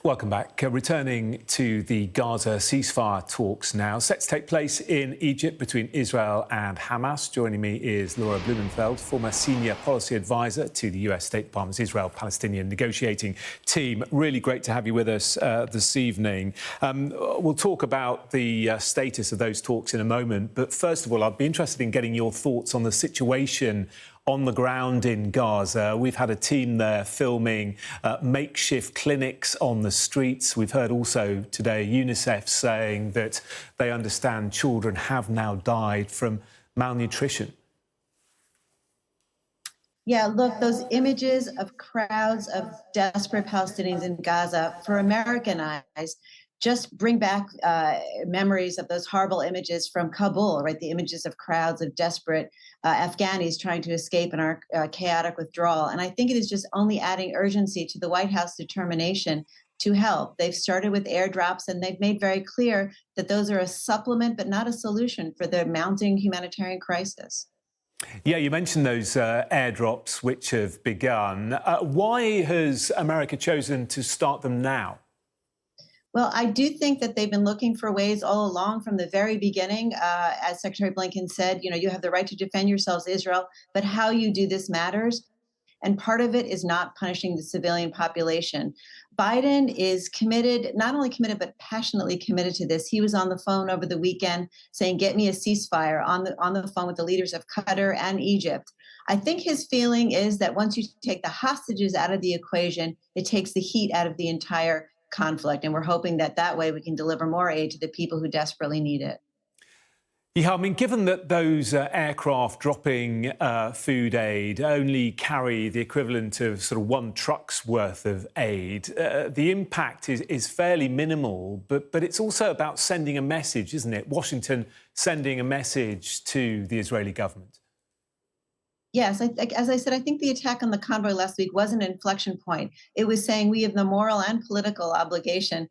Welcome back. Returning to the Gaza ceasefire talks now, set to take place in Egypt between Israel and Hamas. Joining me is Laura Blumenfeld, former senior policy advisor to the US State Department's Israel-Palestinian negotiating team. Really great to have you with us this evening. We'll talk about the status of those talks in a moment, but first of all, I'd be interested in getting your thoughts on the situation on the ground in Gaza. We've had a team there filming makeshift clinics on the streets. We've heard also today UNICEF saying that they understand children have now died from malnutrition. Yeah, look, those images of crowds of desperate Palestinians in Gaza, for American eyes, just bring back memories of those horrible images from Kabul, right? The images of crowds of desperate Afghanis trying to escape in our chaotic withdrawal. And I think it is just only adding urgency to the White House determination to help. They've started with airdrops, and they've made very clear that those are a supplement, but not a solution for the mounting humanitarian crisis. Yeah, you mentioned those airdrops which have begun. Why has America chosen to start them now? Well, I do think that they've been looking for ways all along from the very beginning. As Secretary Blinken said, you have the right to defend yourselves, Israel, but how you do this matters. And part of it is not punishing the civilian population. Biden is committed, not only committed, but passionately committed to this. He was on the phone over the weekend saying, get me a ceasefire, on the phone with the leaders of Qatar and Egypt. I think his feeling is that once you take the hostages out of the equation, it takes the heat out of the entire conflict. And we're hoping that that way we can deliver more aid to the people who desperately need it. Yeah, I mean, given that those aircraft dropping food aid only carry the equivalent of sort of one truck's worth of aid, the impact is fairly minimal, but it's also about sending a message, isn't it? Washington sending a message to the Israeli government. Yes, as I said, I think the attack on the convoy last week was an inflection point. It was saying we have the moral and political obligation,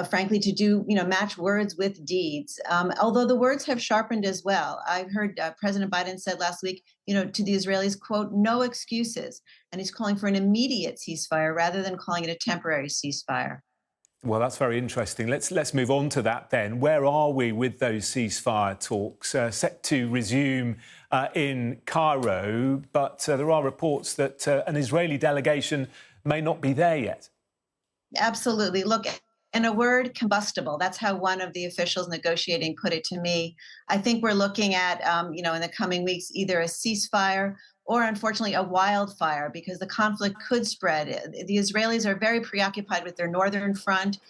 frankly, to do, match words with deeds. Although the words have sharpened as well. I heard President Biden said last week, to the Israelis, quote, no excuses. And he's calling for an immediate ceasefire rather than calling it a temporary ceasefire. Well, that's very interesting. Let's move on to that then. Where are we with those ceasefire talks? Set to resume in Cairo, but there are reports that an Israeli delegation may not be there yet. Absolutely. Look, in a word, combustible. That's how one of the officials negotiating put it to me. I think we're looking at, in the coming weeks, either a ceasefire or, unfortunately, a wildfire, because the conflict could spread. The Israelis are very preoccupied with their northern front,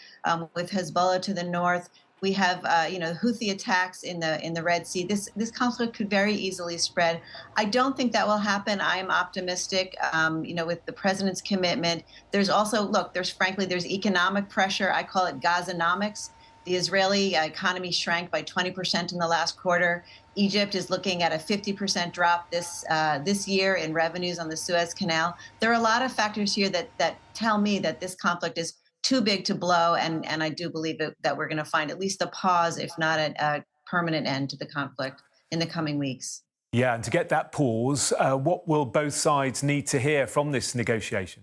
with Hezbollah to the north. We have, Houthi attacks in the Red Sea. This conflict could very easily spread. I don't think that will happen. I am optimistic, with the president's commitment. There's also, there's economic pressure. I call it Gazanomics. The Israeli economy shrank by 20% in the last quarter. Egypt is looking at a 50% drop this year in revenues on the Suez Canal. There are a lot of factors here that tell me that this conflict is too big to blow, and I do believe that we're going to find at least a pause, if not a permanent end to the conflict in the coming weeks. Yeah, and to get that pause, what will both sides need to hear from this negotiation?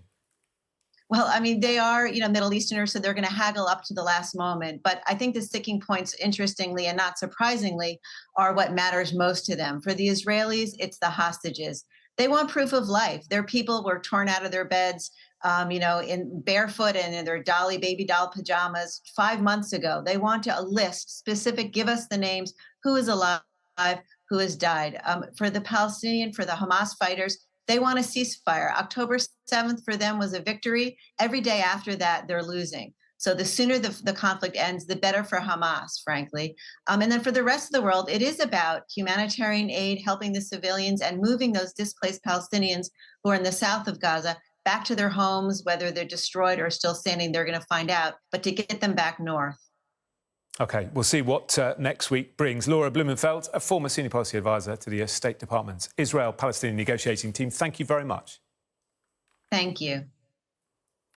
Well, I mean, they are, Middle Easterners, so they're going to haggle up to the last moment. But I think the sticking points, interestingly and not surprisingly, are what matters most to them. For the Israelis, it's the hostages. They want proof of life. Their people were torn out of their beds, in barefoot and in their baby doll pajamas 5 months ago. They want a list, specific, give us the names, who is alive, who has died. For the Palestinian, for the Hamas fighters, they want a ceasefire. October 7th for them was a victory. Every day after that, they're losing. So the sooner the conflict ends, the better for Hamas, frankly. And then for the rest of the world, it is about humanitarian aid, helping the civilians, and moving those displaced Palestinians who are in the south of Gaza back to their homes, whether they're destroyed or still standing, they're going to find out, but to get them back north. OK, we'll see what next week brings. Laura Blumenfeld, a former senior policy advisor to the State Department's Israel-Palestinian negotiating team. Thank you very much. Thank you.